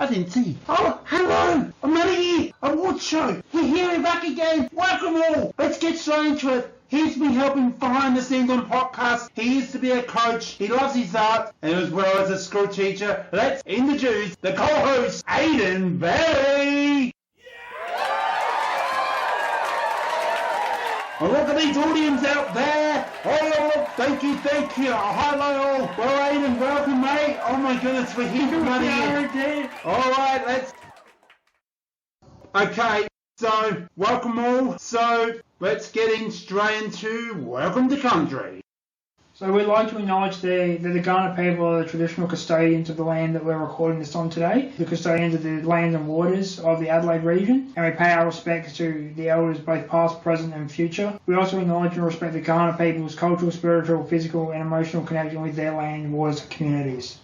I didn't see. Oh, hello! I'm out of here! Award show! We're back again! Welcome all! Let's get straight into it. He's been helping behind the scenes on podcasts. He used to be a coach. He loves his art, and as well as a school teacher. Let's introduce the co-host, Aidan Bailey! Oh, look at these audience out there. Oh, thank you. Oh, hello all. Well, Aidan, welcome, mate. Oh my goodness, we're here, buddy. All right, let's... Okay, so, welcome all. So, let's get in straight into Welcome to Country. So we'd like to acknowledge the Kaurna people are the traditional custodians of the land that we're recording this on today, the custodians of the lands and waters of the Adelaide region, and we pay our respects to the elders both past, present and future. We also acknowledge and respect the Kaurna people's cultural, spiritual, physical and emotional connection with their land, waters and communities.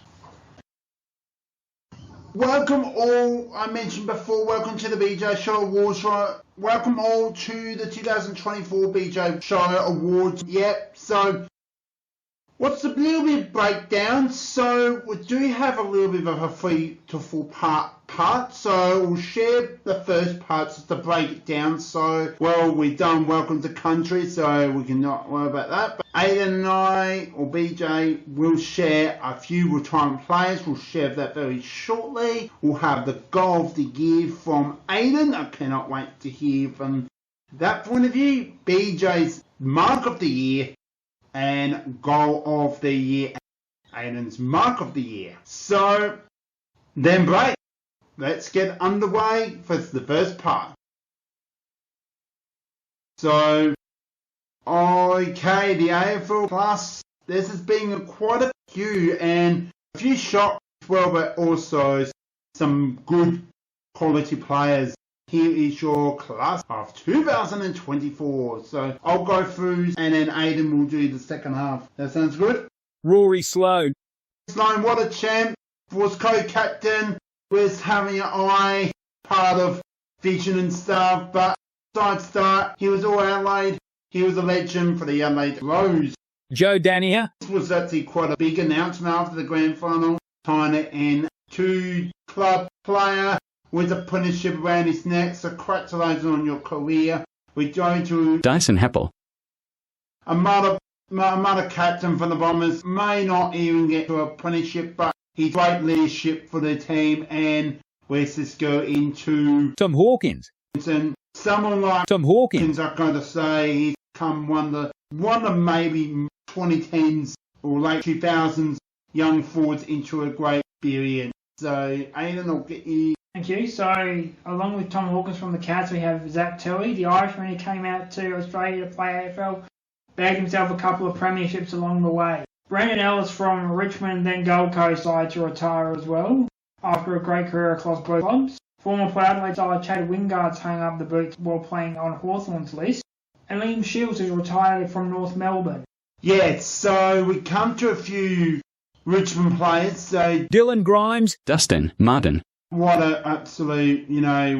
Welcome all, I mentioned before, welcome to the BJ Show Awards Show. Welcome all to the 2024 BJ Show Awards. Yep, so... what's a little bit of breakdown? So we do have a little bit of a 3 to 4 part. So we'll share the first part just to break it down. So, well, we've done Welcome to Country, so we can not worry about that. But Aidan and I, or BJ, will share a few retirement players. We'll share that very shortly. We'll have the goal of the year from Aidan. I cannot wait to hear from that point of view. BJ's mark of the year. And goal of the year, Aidan's mark of the year. So, then break. Let's get underway for the first part. So, okay, the AFL Plus, this has been quite a few and a few shocks as well, but also some good quality players. Here is your class of 2024. So I'll go through and then Aidan will do the second half. That sounds good? Rory Sloane. Sloane, what a champ. Was co-captain. Was having an eye, part of vision and stuff. But side start, he was all Adelaide. He was a legend for the Adelaide Rose. Joe Daniher. This was actually quite a big announcement after the grand final. Tying it in. 2 club player with a apprenticeship around his neck, so congratulations on your career. We're going to Dyson Heppel. A mother captain for the Bombers, may not even get to apprenticeship, but he's great leadership for the team, and let's just go into Tom Hawkins. And someone like Tom Hawkins, I'm going to say he's become one of maybe 2010s or late 2000s young forwards into a great experience. So, Aidan, I'll get you. Thank you. So, along with Tom Hawkins from the Cats, we have Zach Tilley, the Irishman who came out to Australia to play AFL, bagged himself a couple of premierships along the way. Brandon Ellis from Richmond, then Gold Coast side to retire as well, after a great career across both clubs. Former Port Adelaide side Chad Wingard's hung up the boots while playing on Hawthorn's list. And Liam Shields has retired from North Melbourne. Yeah, so we come to a few Richmond players. So Dylan Grimes, Dustin Martin. What an absolute,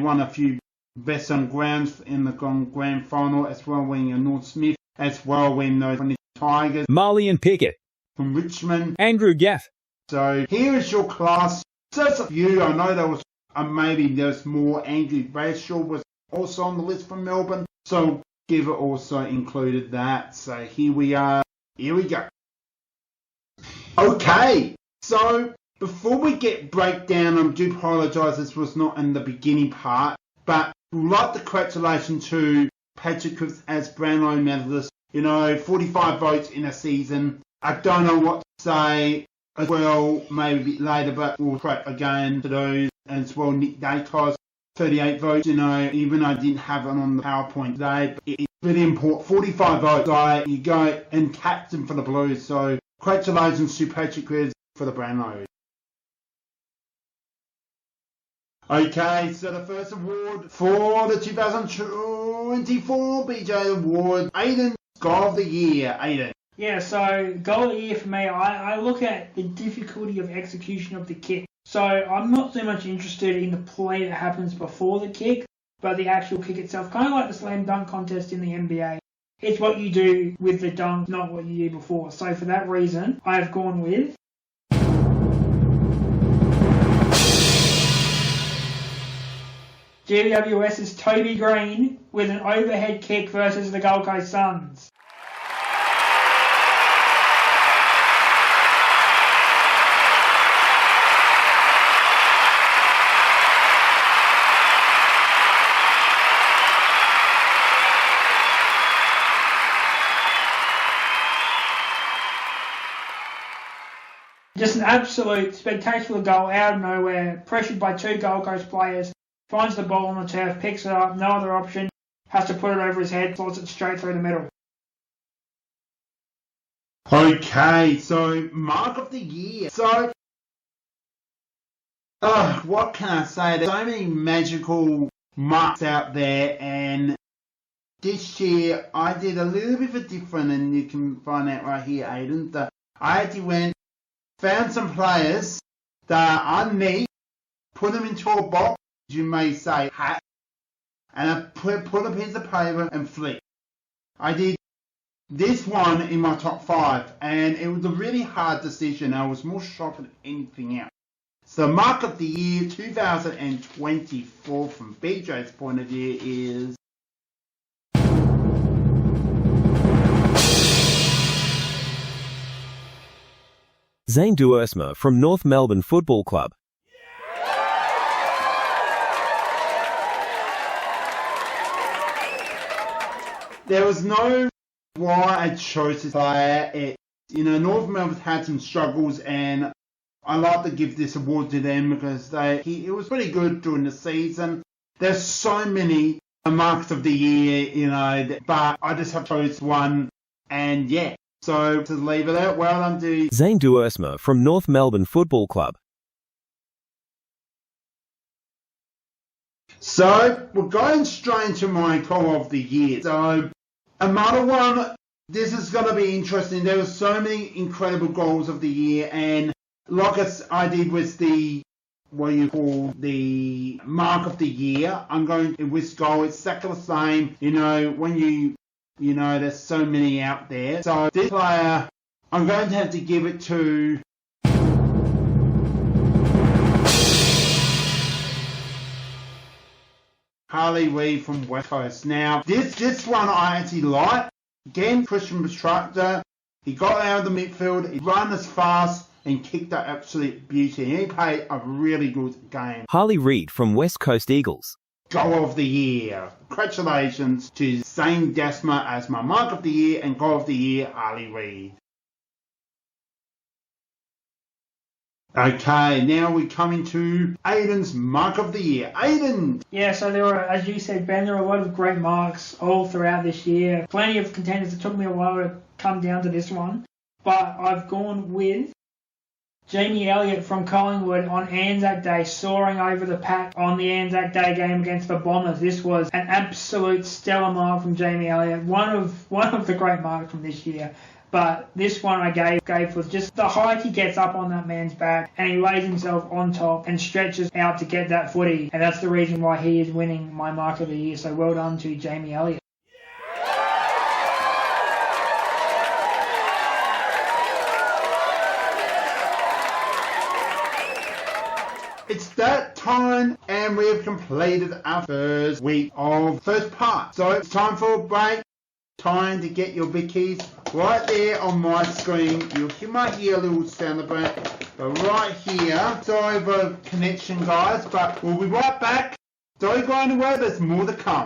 won a few best on grounds in the grand final, as well winning a North Smith, as well winning those Tigers. Marley and Pickett. From Richmond. Andrew Gaff. So here is your class. Just a few. I know there was, maybe there's more. Andrew Brayshaw was also on the list from Melbourne. So Giver also included that. So here we are. Here we go. Okay. So before we get breakdown, I do apologise, this was not in the beginning part, but like the congratulations to Patrick Cripps as Brownlow medalist. 45 votes in a season. I don't know what to say as well, maybe a bit later, but we'll track again to those. As well, Nick Dacos, 38 votes, even I didn't have it on the PowerPoint today, but it's really important. 45 votes, you go and captain for the Blues, so congratulations to Patrick Cripps for the Brownlows. Okay, so the first award for the 2024 BJ Award, Aidan, Goal of the Year. Aidan. Yeah, so Goal of the Year for me, I look at the difficulty of execution of the kick. So I'm not so much interested in the play that happens before the kick, but the actual kick itself. Kind of like the slam dunk contest in the NBA. It's what you do with the dunk, not what you do before. So for that reason, I have gone with GWS's Toby Green with an overhead kick versus the Gold Coast Suns. Just an absolute spectacular goal out of nowhere, pressured by two Gold Coast players, finds the ball on the turf, picks it up, no other option, has to put it over his head, slots it straight through the middle. Okay, so mark of the year. So, what can I say? There's so many magical marks out there, and this year I did a little bit of a different, and you can find out right here, Aidan, that I actually found some players that are neat, put them into a box, you may say hat, and I put a piece of paper and flick. I did this one in my top 5, and it was a really hard decision. I was more shocked than anything else. So mark of the year 2024 from BJ's point of view is Zane Duursma from North Melbourne Football Club. there was no why I chose this player. North Melbourne had some struggles, and I like to give this award to them because it was pretty good during the season. There's so many marks of the year, but I just have chose one, and yeah. So to leave it out, well done to Zane Duursma from North Melbourne Football Club. So we're going straight into my call of the year. So another one, this is going to be interesting. There were so many incredible goals of the year, and like I did with the mark of the year, I'm going with goal. It's exactly the same. When there's so many out there. So this player, I'm going to have to give it to Harley Reid from West Coast. Now, this one I actually like. Again, Christian Bestructor. He got out of the midfield, he ran as fast, and kicked that absolute beauty. And he played a really good game. Harley Reid from West Coast Eagles. Goal of the year. Congratulations to Zane Duursma as my mark of the year, and goal of the year, Harley Reid. Okay, now we come into Aidan's mark of the year. Aidan! Yeah, so there were, as you said, Ben, there were a lot of great marks all throughout this year. Plenty of contenders. It took me a while to come down to this one, but I've gone with Jamie Elliott from Collingwood on Anzac Day, soaring over the pack on the Anzac Day game against the Bombers. This was an absolute stellar mark from Jamie Elliott, one of the great marks from this year. But this one I gave was just the height he gets up on that man's back, and he lays himself on top and stretches out to get that footy, and that's the reason why he is winning my mark of the year. So well done to Jamie Elliott. It's that time, and we have completed our first week of first part. So it's time for a break. Time to get your bickies right there on my screen. You might hear a little sound effect, but right here. Sorry for connection, guys, but we'll be right back. Don't go anywhere. There's more to come.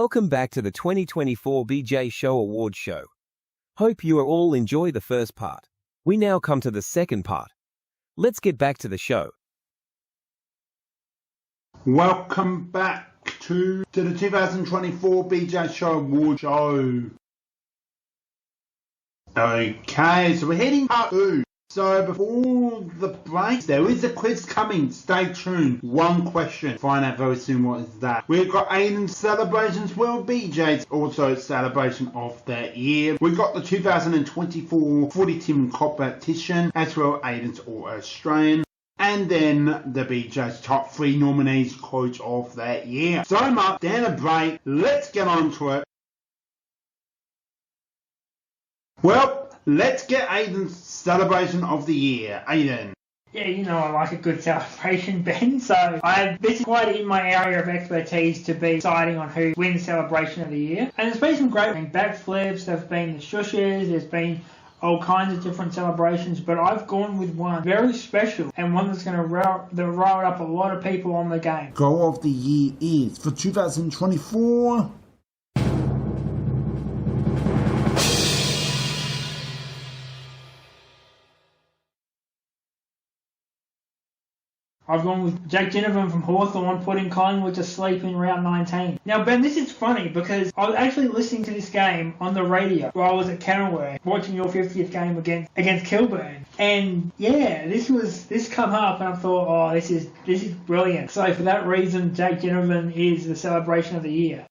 Welcome back to the 2024 BJ Show Awards Show. Hope you are all enjoy the first part. We now come to the second part. Let's get back to the show. Welcome back to the 2024 BJ Show Award Show. Okay, so we're heading part 2. So before the break, there is a quiz coming. Stay tuned. One question. Find out very soon what is that. We've got Aidan's celebrations. Well, BJ's also celebration of the year. We've got the 2024 Footy Team competition, as well Aidan's All-Australian. And then the BJ's top 3 nominees coach of that year. So much. Down a break. Let's get on to it. Well, let's get Aidan's celebration of the year. Aidan. Yeah, you know I like a good celebration, Ben, so this is quite in my area of expertise to be deciding on who wins celebration of the year. And there's been some great backflips, there's been the shushes, there's been all kinds of different celebrations, but I've gone with one very special and one that's going to rile up a lot of people on the game. Goal of the year is for 2024... I've gone with Jake Ginnivan from Hawthorn putting Collingwood to sleep in round 19. Now, Ben, this is funny because I was actually listening to this game on the radio while I was at Kenilworth watching your 50th game against Kilburn. And yeah, this come up and I thought, oh, this is brilliant. So for that reason, Jake Ginnivan is the celebration of the year.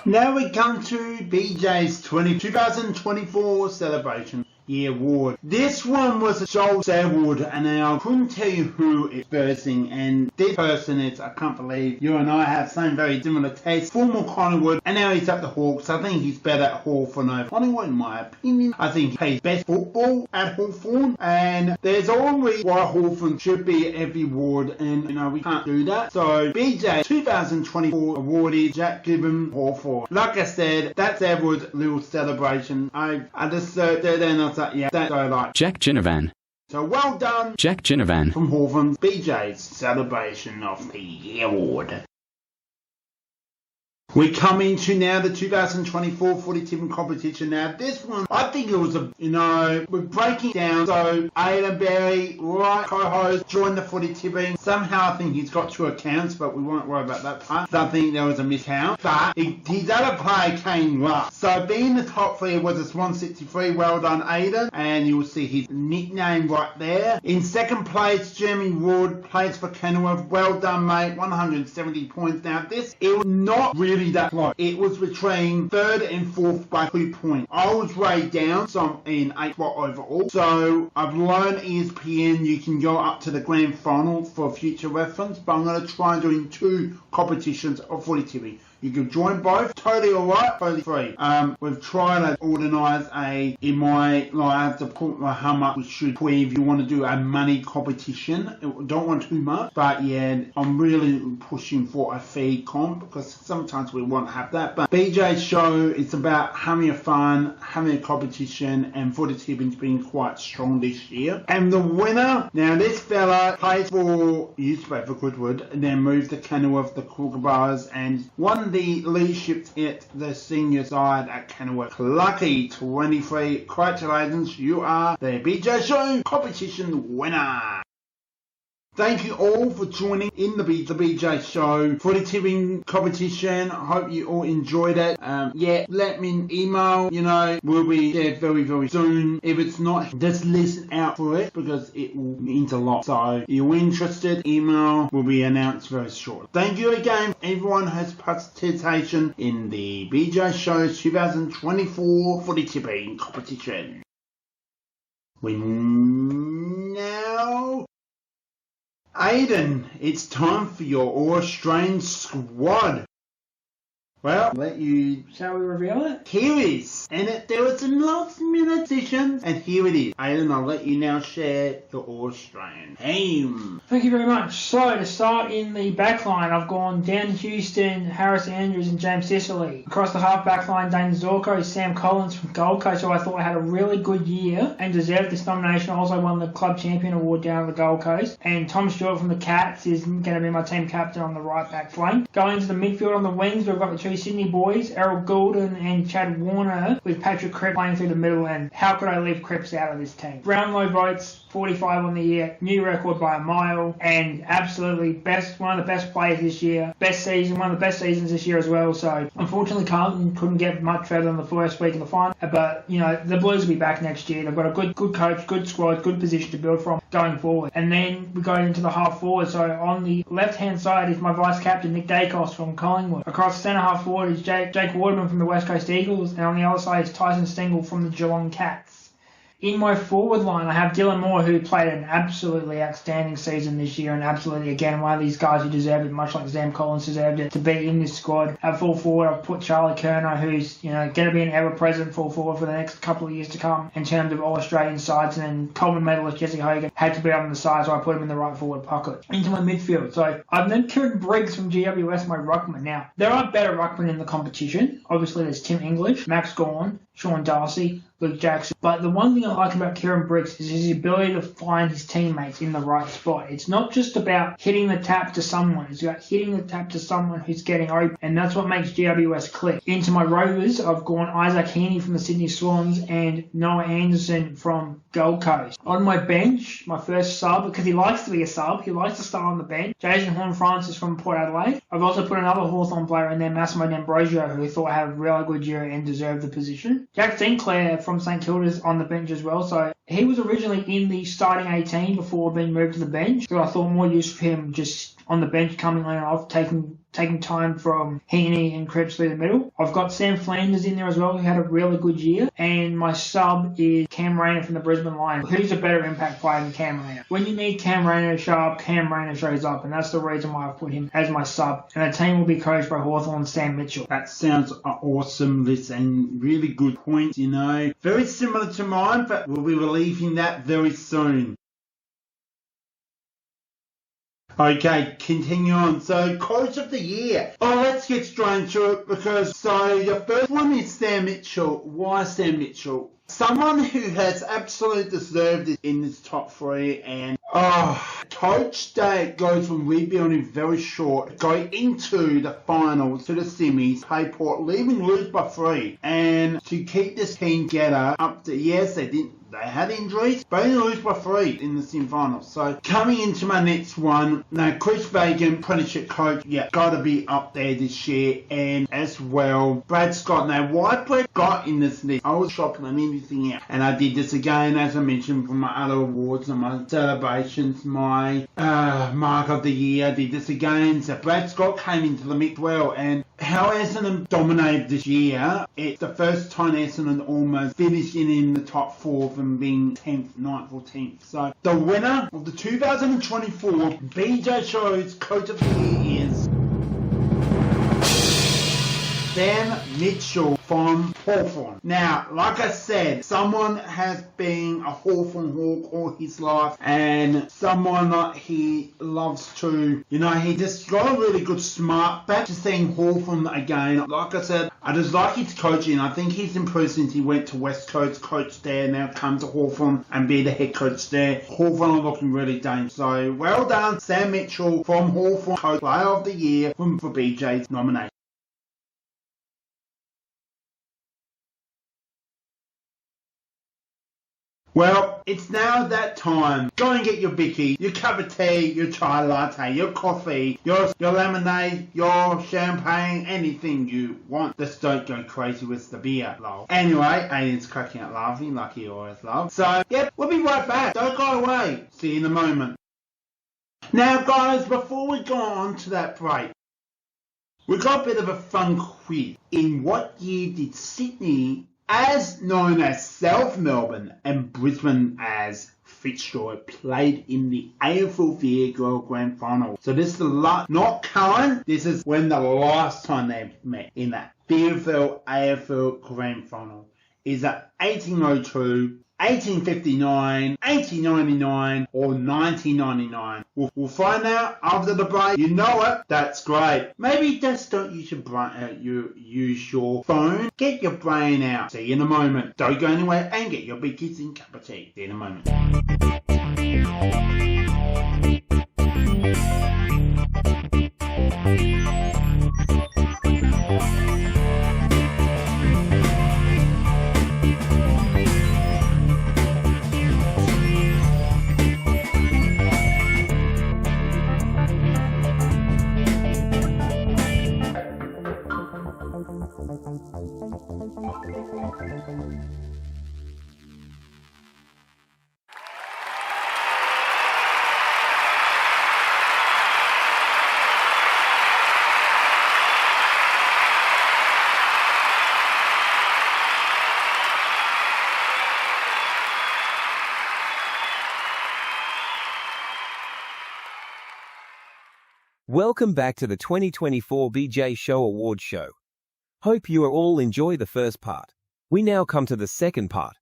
Now we come to BJ's 2024 Celebration Year Award. This one was Joel Selwood, and I couldn't tell you who is versing, and this person is, I can't believe you and I have same very similar taste. Former Collingwood, and now he's at the Hawks. I think he's better at Hawthorn over Collingwood in my opinion. I think he plays best football at Hawthorn, and there's always why Hawthorn should be at every award, and you know we can't do that. So BJ 2024 award is Jack Gibbon Hawthorn. Like I said, that's Selwood's little celebration. I just searched it and I was like, yeah, that's so like Jack Ginnivan. So well done, Jack Ginnivan. from Hawthorn. BJ's celebration of the year award. We come into now the 2024 Footy Tipping competition. Now this one, I think it was we're breaking down. So Aidan Berry, right, co-host, joined the Footy Tipping. Somehow I think he's got 2 accounts, but we won't worry about that part. I think there was a miscount. But his other player came last. So being the top 3 was a 163. Well done, Aidan. And you'll see his nickname right there. In second place, Jeremy Wood plays for Kenilworth. Well done, mate. 170 points. Now it was not really that close. It was between 3rd and 4th by 2 points. I was way down, so I'm in 8th spot overall. So I've learned ESPN, you can go up to the grand final for future reference, but I'm going to try and do in 2 competitions of Footy Tipping. You can join both, totally alright, totally free. We've tried to organise I have to put how much we should put if you want to do a money competition. Don't want too much, but yeah, I'm really pushing for a fee comp because sometimes we won't have that. But BJ's show, it's about having fun, having a competition, and Footy Tipping's been quite strong this year. And the winner, now this fella plays used to play for Goodwood, and then moved to Kenilworth, the Kookaburras, and won the leadership at the senior side at Kenilworth. Lucky 23. Congratulations, you are the BJ Show competition winner. Thank you all for joining in the BJ Show Footy Tipping competition. I hope you all enjoyed it. Let me email, we'll be there very, very soon. If it's not, just listen out for it because it means a lot. So if you're interested, email will be announced very shortly. Thank you again, everyone who has participation in the BJ Show's 2024 Footy Tipping competition. We now... Aidan, it's time for your All-Australian squad. Well, let you... Shall we reveal it? Here it is. And there were some last minute decisions. And here it is. Aidan, I'll let you now share your All-Australian team. Thank you very much. So, to start in the backline, I've gone Dan Houston, Harris Andrews and James Sicily. Across the half backline, Dane Zorko, Sam Collins from Gold Coast, who I thought had a really good year and deserved this nomination. Also won the Club Champion Award down at the Gold Coast. And Tom Stewart from the Cats is going to be my team captain on the right back flank. Going to the midfield on the wings, we've got the two Sydney boys, Errol Goulden and Chad Warner, with Patrick Cripps playing through the middle. And how could I leave Cripps out of this team? Brownlow votes, 45 on the year, new record by a mile, and absolutely one of the best players this year. Best season, one of the best seasons this year as well. So unfortunately Carlton couldn't get much further than the first week of the final. But the Blues will be back next year. They've got a good coach, good squad, good position to build from going forward. And then we go into the half forward. So on the left hand side is my vice captain Nick Dacos from Collingwood. Across the centre half forward is Jake Waterman from the West Coast Eagles, and on the other side is Tyson Stengel from the Geelong Cats. In my forward line, I have Dylan Moore, who played an absolutely outstanding season this year, and absolutely, again, one of these guys who deserved it, much like Sam Collins deserved it, to be in this squad. At full forward, I've put Charlie Kerner, who's going to be an ever-present full forward for the next couple of years to come in terms of All-Australian sides, and then Coleman medalist Jesse Hogan had to be on the side, so I put him in the right forward pocket. Into my midfield, so I've named Kieran Briggs from GWS my ruckman. Now, there are better ruckmen in the competition. Obviously, there's Tim English, Max Gawn, Sean Darcy, Luke Jackson. But the one thing I like about Kieran Briggs is his ability to find his teammates in the right spot. It's not just about hitting the tap to someone. It's about hitting the tap to someone who's getting open. And that's what makes GWS click. Into my Rovers, I've gone Isaac Heaney from the Sydney Swans and Noah Anderson from Gold Coast. On my bench, my first sub, because he likes to be a sub, he likes to start on the bench, Jason Horne-Francis from Port Adelaide. I've also put another Hawthorn player in there, Massimo D'Ambrosio, who I thought had a really good year and deserved the position. Jack Sinclair from St Kilda's on the bench as well. So he was originally in the starting 18 before being moved to the bench. So I thought more use for him just on the bench coming on and off, taking time from Heaney and Cripps through the middle. I've got Sam Flanders in there as well, who had a really good year. And my sub is Cam Rayner from the Brisbane Lions. Who's a better impact player than Cam Rayner? When you need Cam Rayner to show up, Cam Rayner shows up. And that's the reason why I've put him as my sub. And the team will be coached by Hawthorn Sam Mitchell. That sounds an awesome list and really good points, Very similar to mine, but we'll be relieving that very soon. Okay, continue on. So, Coach of the Year. Let's get straight into it because, your first one is Sam Mitchell. Why Sam Mitchell? Someone who has absolutely deserved it in this top three, and Coach Day goes from rebuilding very short, going into the finals, to the semis, play Port, leaving lose by 3, and to keep this team together up to, yes, they had injuries, but they lose by 3 in the semi-finals. So coming into my next one, now Chris Fagan, apprenticeship coach, got to be up there this year, and as well Brad Scott. Now why Brad Scott in this list? I was shocked on everything else, and I did this again as I mentioned for my other awards and my celebrations, my mark of the year. I did this again. So Brad Scott came into the mix well, and how Essendon dominated this year. It's the first time Essendon almost finishing in the top 4 from being 10th, 9th or 10th. So the winner of the 2024 BJ Show's Coach of the Year is Sam Mitchell from Hawthorn. Now, like I said, someone has been a Hawthorn Hawk all his life, and someone that he loves to, he just got a really good smart. Back to seeing Hawthorn again, like I said, I just like his coaching. I think he's improved since he went to West Coast, coach there, now come to Hawthorn and be the head coach there. Hawthorn are looking really dangerous. So, well done, Sam Mitchell from Hawthorn, Coach Player of the Year for BJ's nomination. Well, it's now that time. Go and get your bicky, your cup of tea, your chai latte, your coffee, your lemonade, your champagne, anything you want. Just don't go crazy with the beer, lol. Anyway, Aidan's cracking up laughing like he always loves. So, we'll be right back. Don't go away. See you in a moment. Now, guys, before we go on to that break, we got a bit of a fun quiz. In what year did Sydney, as known as South Melbourne, and Brisbane as Fitzroy played in the AFL VFL Grand Final. So this is the not current, this is when the last time they met in that VFL AFL Grand Final. Is that 1802, 1859, 1899 or 1999? We'll find out after the break. You know it, that's great. Maybe just don't use your brain, use your phone. Get your brain out. See you in a moment. Don't go anywhere and get your big kissing cup of tea. See you in a moment. Welcome back to the 2024 BJ Show Award Show. Hope you are all enjoy the first part. We now come to the second part.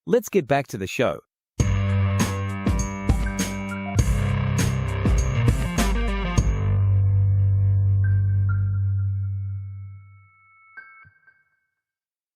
Let's get back to the show.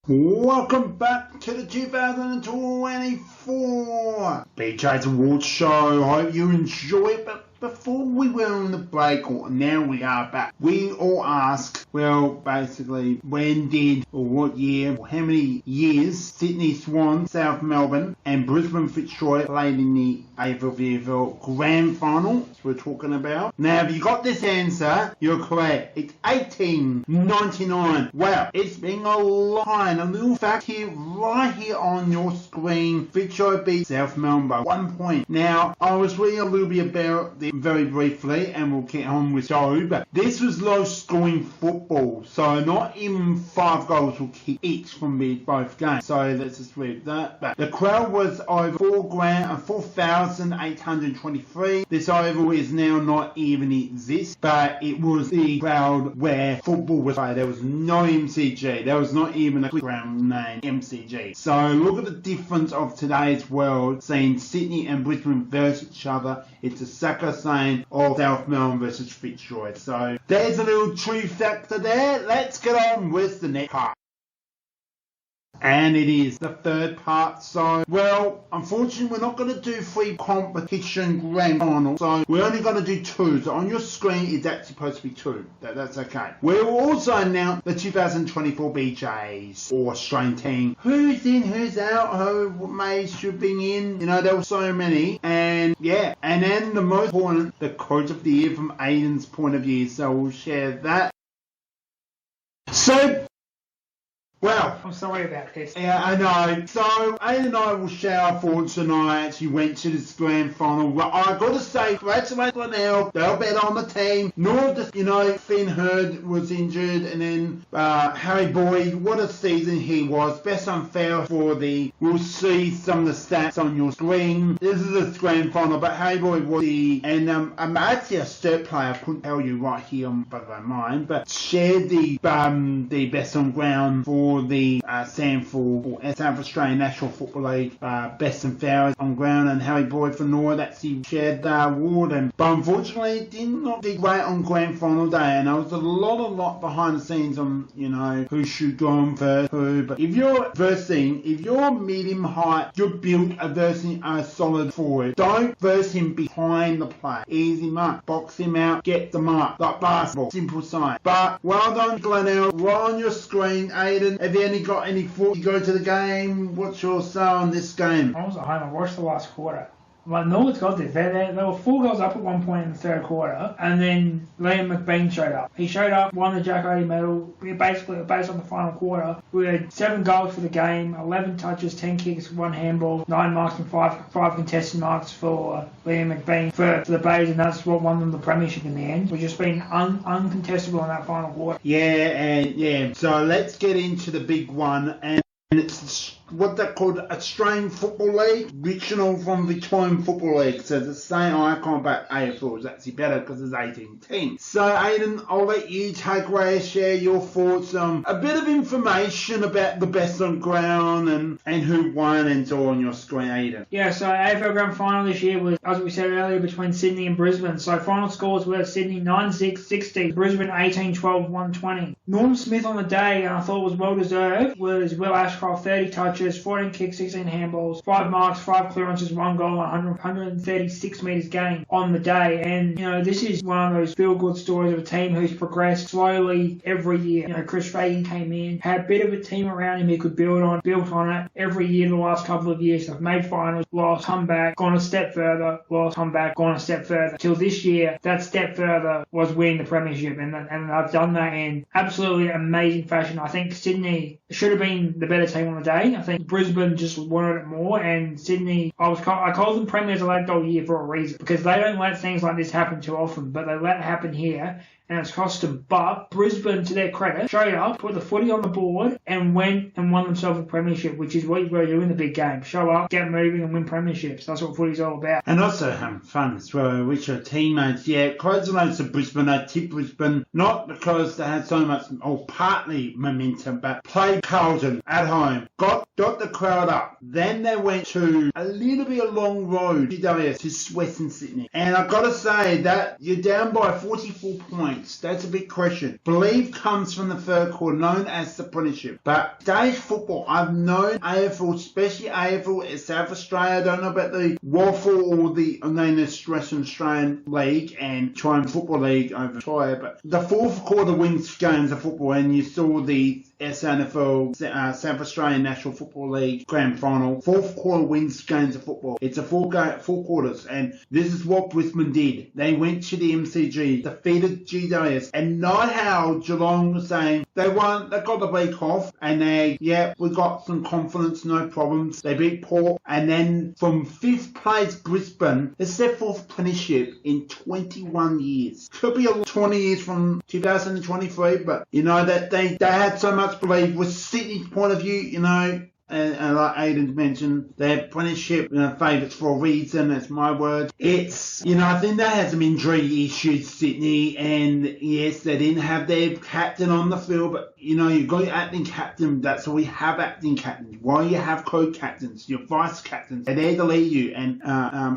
Welcome back to the 2024 BJ's Award Show. Hope you enjoy it. But before we were on the break, or now we are back, we all ask, well, basically, when did, or what year, or how many years Sydney Swans, South Melbourne, and Brisbane Fitzroy played in the AFL VFL Grand Final? That's what we're talking about. Now, if you got this answer, you're correct. It's 1899. Wow, it's been a long time. A little fact here, right here on your screen. Fitzroy beat South Melbourne by 1 point. Now, I was reading a little bit about this very briefly, and we'll get on with Joe, but this was low scoring football, so not even 5 goals were kicked each from both games. So let's just read that. But the crowd was over 4,823. This oval is now not even exist, but it was the crowd where football was played. There was no MCG. There was not even a ground name MCG. So look at the difference of today's world, seeing Sydney and Brisbane versus each other. It's a sucker saying of South Melbourne versus Fitzroy. So there's a little true factor there. Let's get on with the next part. And it is the third part. So, well, unfortunately, we're not going to do 3 competition grand finals. So, we're only going to do 2. So, on your screen, it's actually supposed to be 2. That's okay. We will also announce the 2024 BJs or Australian team. Who's in, who's out, who may should be in. You know, there were so many. And, yeah. And then the most important, the coach of the year from Aidan's point of view. So, we'll share that. So, well, I'm sorry about this. Yeah, I know. So, Aidan and I will share our thoughts tonight. Actually went to this grand final. Well, I got to say, congratulations on now. They were better on the team. Nor just, Finn Hurd was injured. And then Harry Boyd, what a season he was. Best unfair for we'll see some of the stats on your screen. This is a grand final, but Harry Boyd was and I'm actually a cert player. I couldn't tell you right here on mine, but shared the best on ground for the South Australian National Football League best and fairest on ground, and Harry Boyd for North actually shared the award, but unfortunately did not do great on grand final day, and there was a lot behind the scenes on who should go on first, but if you're medium height, you're built versing a solid forward. Don't verse him behind the play. Ease him up, box him out, get the mark, like basketball, simple sign. But well done, Glenelg. Right on your screen, Aidan. Have you got any thoughts? You go to the game. What's your say on this game? I was at home. I watched the last quarter. Like, Norwood's got this. They were 4 goals up at one point in the third quarter, and then Liam McBean showed up. He showed up, won the Jack Odie medal. Basically, based on the final quarter, we had 7 goals for the game, 11 touches, 10 kicks, 1 handball, 9 marks and 5 contested marks for Liam McBean for the Bays, and that's what won them the premiership in the end. We've just been uncontestable in that final quarter. Yeah. So let's get into the big one, and it's what they called Australian Football League, fictional from Victorian Football League. So the same icon, but AFL is actually better because there's 18 teams. So Aidan, I'll let you take away and share your thoughts on a bit of information about the best on ground and who won and all on your screen, Aidan. Yeah, so AFL Grand Final this year was, as we said earlier, between Sydney and Brisbane. So final scores were Sydney 9-6-60, Brisbane 18-12-120. Norm Smith on the day, and I thought was well deserved, was Will Ashcroft, 30 touches, 14 kicks, 16 handballs, 5 marks, 5 clearances, 1 goal, 136 metres gained on the day. And, this is one of those feel-good stories of a team who's progressed slowly every year. Chris Fagan came in, had a bit of a team around him he could built on it every year the last couple of years. They've made finals, lost, come back, gone a step further, lost, come back, gone a step further. Till this year, that step further was winning the premiership, and they've done that in absolutely amazing fashion. I think Sydney should have been the better team on the day. I think Brisbane just wanted it more, and Sydney, I call them premiers of late goal year for a reason, because they don't let things like this happen too often, but they let it happen here, and it's cost them. But Brisbane, to their credit, showed up, put the footy on the board, and went and won themselves a premiership, which is what you've got to do in the big game. Show up, get moving, and win premierships. That's what footy's all about. And also having fun as well, which are teammates. Yeah, close notes to Brisbane. They tipped Brisbane, not because they had so much, or partly momentum, but played Carlton at home, got the crowd up. Then they went to a little bit of long road, GWS, to Western Sydney. And I've got to say that you're down by 44 points. That's a big question. Believe comes from the third quarter, known as the premiership. But stage football, I've known AFL, especially AFL in South Australia. I don't know about the Waffle or the Western Australian League and Australian Football League over Australia. But the fourth quarter wins games of football, and you saw the SNFL, South Australian National Football League Grand Final. Fourth quarter wins games of football. It's a four quarters, and this is what Brisbane did. They went to the MCG, defeated GWS, and not how Geelong was saying they won, they got the week off, and we got some confidence, no problems. They beat Port, and then from 5th place Brisbane, it's their 4th premiership in 21 years. Could be 20 years from 2023, but that they had so much belief with Sydney's point of view, and like Aidan mentioned, their premiership favourites for a reason. That's my word. It's I think they had some injury issues, Sydney, and yes, they didn't have their captain on the field, but you've got your acting captain. That's why we have acting captains. Why you have co-captains, your vice captains, they're there to lead you. And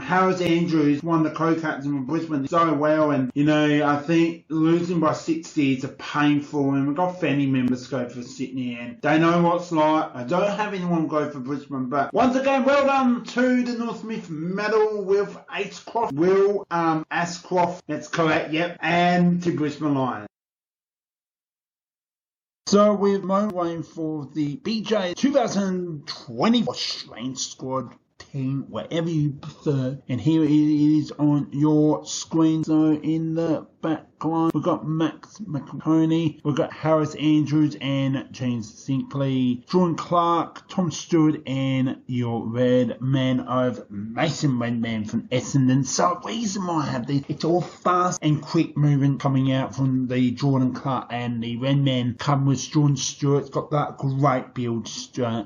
Harris Andrews won the co-captain from Brisbane so well, and I think losing by 60 is a painful. And we've got family members go for Sydney, and they know what's like. I don't have anyone go for Brisbane, but once again, well done to the North Smith medal with Ashcroft, Will Ashcroft, that's correct, yep, and to Brisbane Lions. So we're waiting for the BJ 2020 Australian squad team, whatever you prefer, and here it is on your screen. So in the back line, we've got Max McConey, we've got Harris Andrews and James Sinkley, Jordan Clark, Tom Stewart, and your red man of Mason Redman from Essendon. So the reason why I have these, it's all fast and quick moving coming out from the Jordan Clark, and the red man come with Jordan Stewart's got that great build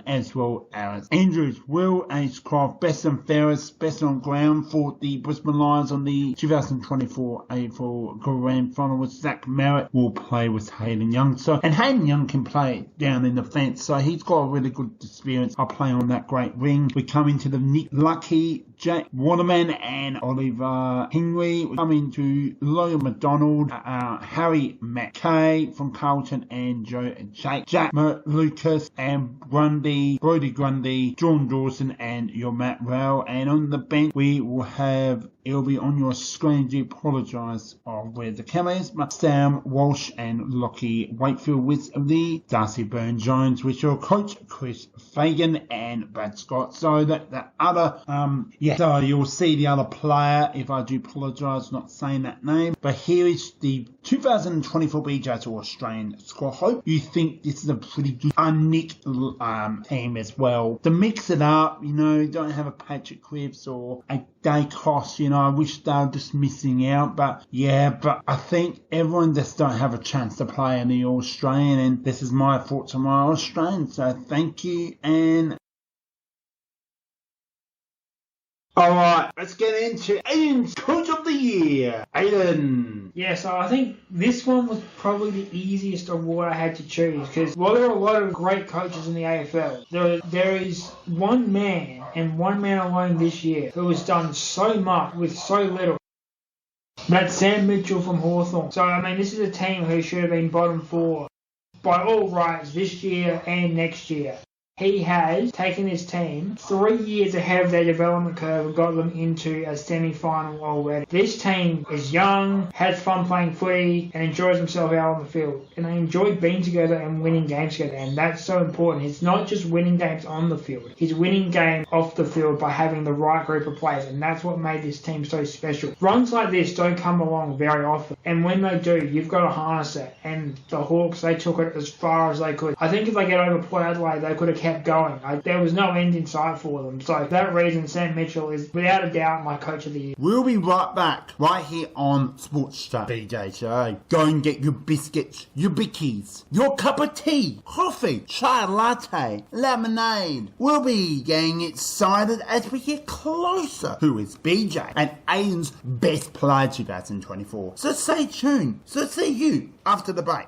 as well as Andrews. Will Ashcroft, best and fairest, best on ground for the Brisbane Lions on the 2024 AFL Grand Final with Zach Merritt will play with Hayden Young. And Hayden Young can play down in the fence, so he's got a really good experience. I'll play on that great wing. We come into the Nick Lucky, Jack Waterman and Oliver Henry. We come into Logan McDonald, Harry McKay from Carlton, and Jack Lucas and Brody Grundy, John Dawson, and your Matt Rowell. And on the bench, we will have, it'll be on your screen, do apologise of where the camera is, but Sam Walsh and Lockie Wakefield with the Darcy Byrne-Jones, with your coach Chris Fagan and Brad Scott. So that the other, so you'll see the other player, if I do apologise not saying that name, but here is the 2024 BJ to Australian squad. Hope you think this is a pretty good Nick team as well. To mix it up, don't have a Patrick Cripps or a Dacos, I wish they were just missing out, but I think everyone just don't have a chance to play in the Australian, and this is my thoughts on my Australian. So thank you, and Alright, let's get into Aidan's Coach of the Year. Aidan. Yeah, so I think this one was probably the easiest award I had to choose because while there are a lot of great coaches in the AFL, there is one man and one man alone this year who has done so much with so little. That's Sam Mitchell from Hawthorn. So, I mean, this is a team who should have been bottom 4 by all rights this year and next year. He has taken his team 3 years ahead of their development curve and got them into a semi-final already. This team is young, has fun playing footy, and enjoys themselves out on the field. And they enjoy being together and winning games together, and that's so important. It's not just winning games on the field. It's winning games off the field by having the right group of players, and that's what made this team so special. Runs like this don't come along very often, and when they do, you've got to harness it. And the Hawks, they took it as far as they could. I think if they get over Port Adelaide, they could have kept going. There was no end in sight for them. So for that reason, Sam Mitchell is without a doubt my Coach of the Year. We'll be right back, right here on Sports Star BJ Show. Go and get your biscuits, your bickies, your cup of tea, coffee, chai latte, lemonade. We'll be getting excited as we get closer. Who is BJ and Aidan's best player 2024? So stay tuned. So see you after the break.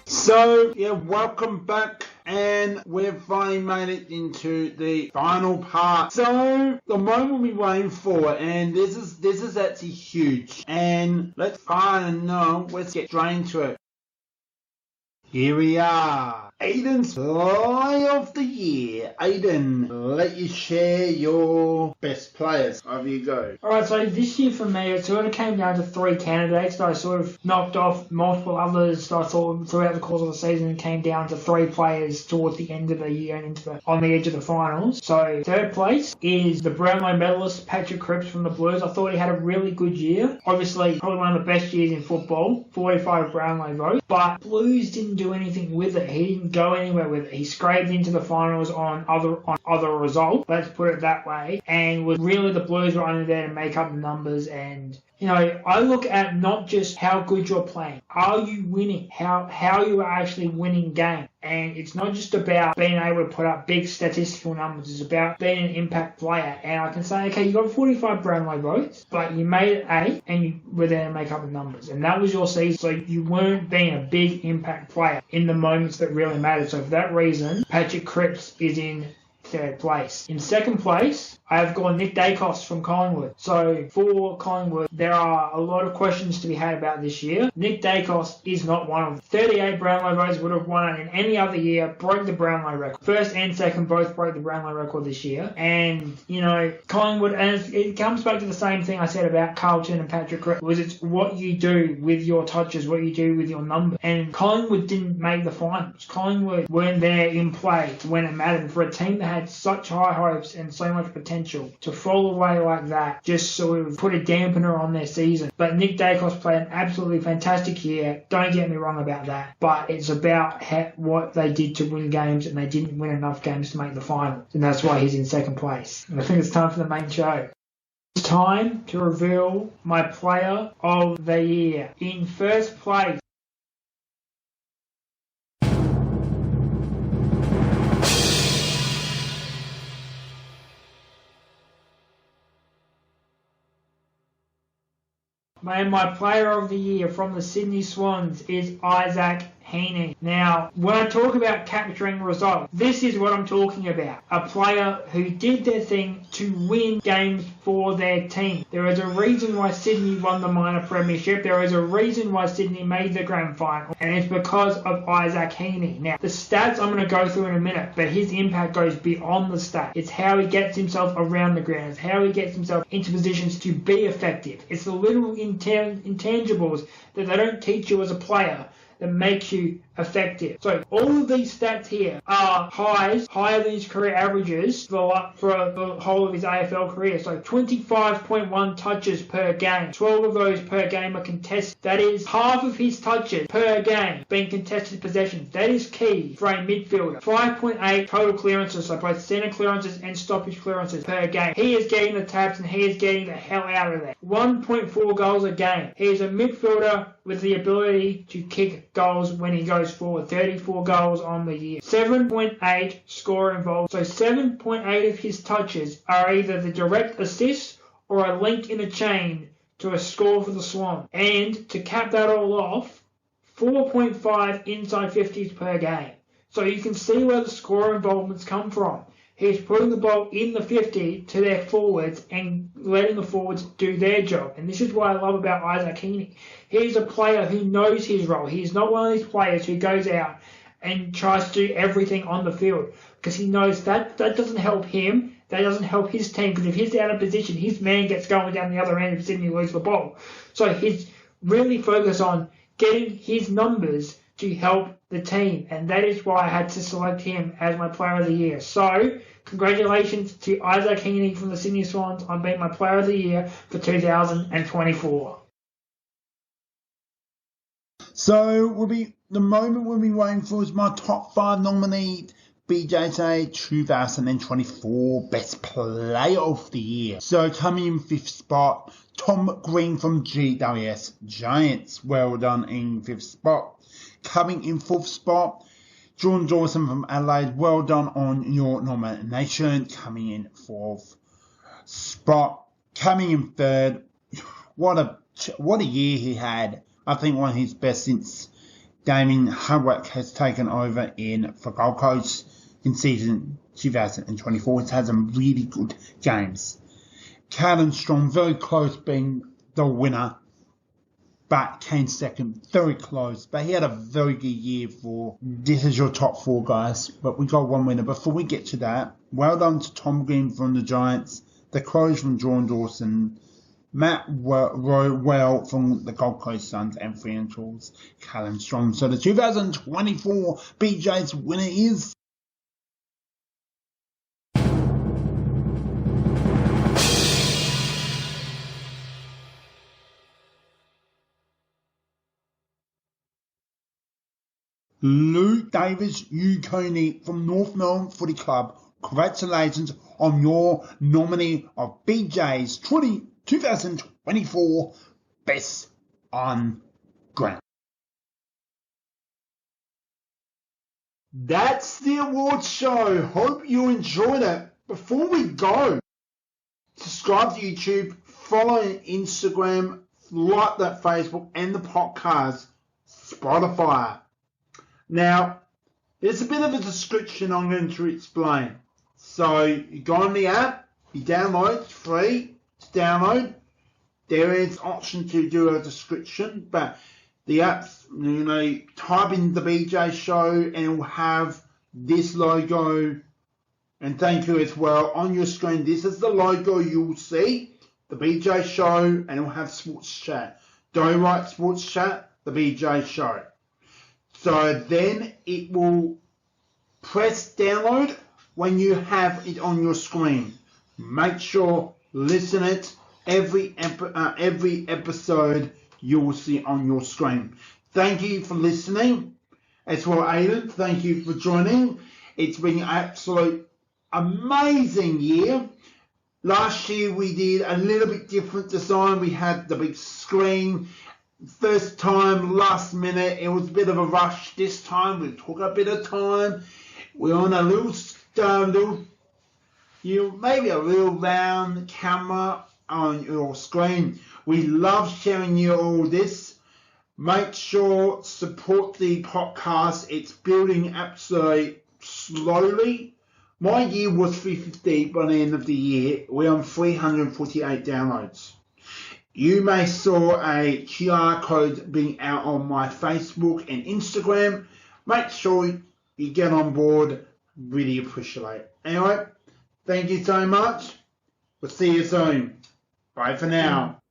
So, yeah, welcome back, and we've finally made it into the final part. So, the moment we've been waiting for, and this is actually huge, and let's get straight into it. Here we are, Aidan's Player of the Year. Aidan, let you share your best players. Over you go. Alright, so this year for me, it sort of came down to 3 candidates that I sort of knocked off multiple others that I thought throughout the course of the season, and came down to 3 players towards the end of the year and on the edge of the finals. So third place is the Brownlow medalist Patrick Cripps from the Blues. I thought he had a really good year. Obviously, probably one of the best years in football, 45 Brownlow votes, but Blues didn't do anything with it. He didn't go anywhere with it. He scraped into the finals on other results, let's put it that way, and was really the Blues were only there to make up the numbers. And you know, I look at not just how good you're playing, are you winning, how you are actually winning games. And it's not just about being able to put up big statistical numbers, it's about being an impact player. And I can say, okay, you got 45 Brownlow votes, but you made it 8 and you were there to make up the numbers. And that was your season, so you weren't being a big impact player in the moments that really mattered. So for that reason, Patrick Cripps is in third place. In second place, I've got Nick Dacos from Collingwood. So for Collingwood, there are a lot of questions to be had about this year. Nick Dacos is not one of them. 38 Brownlow votes, would have won it in any other year, broke the Brownlow record. First and second both broke the Brownlow record this year. And, you know, Collingwood, and it comes back to the same thing I said about Carlton and Patrick Cripps, was it's what you do with your touches, what you do with your numbers. And Collingwood didn't make the finals. Collingwood weren't there in play when it mattered. And for a team that had such high hopes and so much potential to fall away like that just sort of put a dampener on their season. But Nick Dacos played an absolutely fantastic year. Don't get me wrong about that. But it's about what they did to win games, and they didn't win enough games to make the finals. And that's why he's in second place. And I think it's time for the main show. It's time to reveal my player of the year. In first place, and my player of the year from the Sydney Swans is Isaac Heaney. Now, when I talk about capturing results, this is what I'm talking about. A player who did their thing to win games for their team. There is a reason why Sydney won the minor premiership. There is a reason why Sydney made the grand final, and it's because of Isaac Heaney. Now, the stats I'm going to go through in a minute, but his impact goes beyond the stats. It's how he gets himself around the ground. It's how he gets himself into positions to be effective. It's the little intangibles that they don't teach you as a player that makes you effective. So all of these stats here are higher than his career averages for the whole of his AFL career. So 25.1 touches per game. 12 of those per game are contested. That is half of his touches per game being contested possessions. That is key for a midfielder. 5.8 total clearances, so both centre clearances and stoppage clearances per game. He is getting the taps and he is getting the hell out of there. 1.4 goals a game. He is a midfielder with the ability to kick goals when he goes forward. 34 goals on the year. 7.8 score involved. So 7.8 of his touches are either the direct assist or a link in a chain to a score for the Swans. And to cap that all off, 4.5 inside 50s per game. So you can see where the score involvements come from. He's putting the ball in the 50 to their forwards and letting the forwards do their job. And this is what I love about Isaac Heaney. He's a player who knows his role. He's not one of these players who goes out and tries to do everything on the field, because he knows that doesn't help him. That doesn't help his team, because if he's out of position, his man gets going down the other end if Sydney lose the ball. So he's really focused on getting his numbers to help the team, and that is why I had to select him as my player of the year. So, congratulations to Isaac Heaney from the Sydney Swans on being my player of the year for 2024. So the moment we'll be waiting for is my top 5 nominee BJ's 2024 Best Player of the Year. So coming in 5th spot, Tom Green from GWS Giants. Well done in 5th spot. Coming in 4th spot, Jordan Dawson from Adelaide. Well done on your nomination. Coming in 4th spot. Coming in 3rd, what a year he had. I think one of his best since Damien Hardwick has taken over for Gold Coast in season 2024. He's had some really good games. Caden Strong, very close being the winner, but came second, very close. But he had a very good year for, this is your top 4 guys, but we got one winner. Before we get to that, well done to Tom Green from the Giants, the Crows from Jordan Dawson, Matt Well from the Gold Coast Suns, and Freelance Callum Strong. So the 2024 BJ's winner is Luke Davis-Ukoni from North Melbourne Footy Club. Congratulations on your nominee of BJ's 2024 Best on Ground. That's the awards show. Hope you enjoyed it. Before we go, subscribe to YouTube, follow Instagram, like that Facebook and the podcast, Spotify. Now, there's a bit of a description I'm going to explain. So, you go on the app, you download, it's free to download. There is option to do a description, but the app's, type in the BJ show and it will have this logo. And thank you as well. On your screen, this is the logo you'll see, the BJ show, and it will have sports chat. Don't write sports chat, the BJ show. So then it will press download when you have it on your screen. Make sure, listen it. Every episode you will see on your screen. Thank you for listening. As well, Aidan, thank you for joining. It's been an absolute amazing year. Last year we did a little bit different design. We had the big screen. First time, last minute, it was a bit of a rush. This time we took a bit of time. We're on a maybe a little round camera on your screen. We love sharing you all this. Make sure support the podcast. It's building absolutely slowly. My year was 350 by the end of the year. We're on 348 downloads. You may saw a QR code being out on my Facebook and Instagram. Make sure you get on board. Really appreciate it. Anyway, thank you so much. We'll see you soon. Bye for now.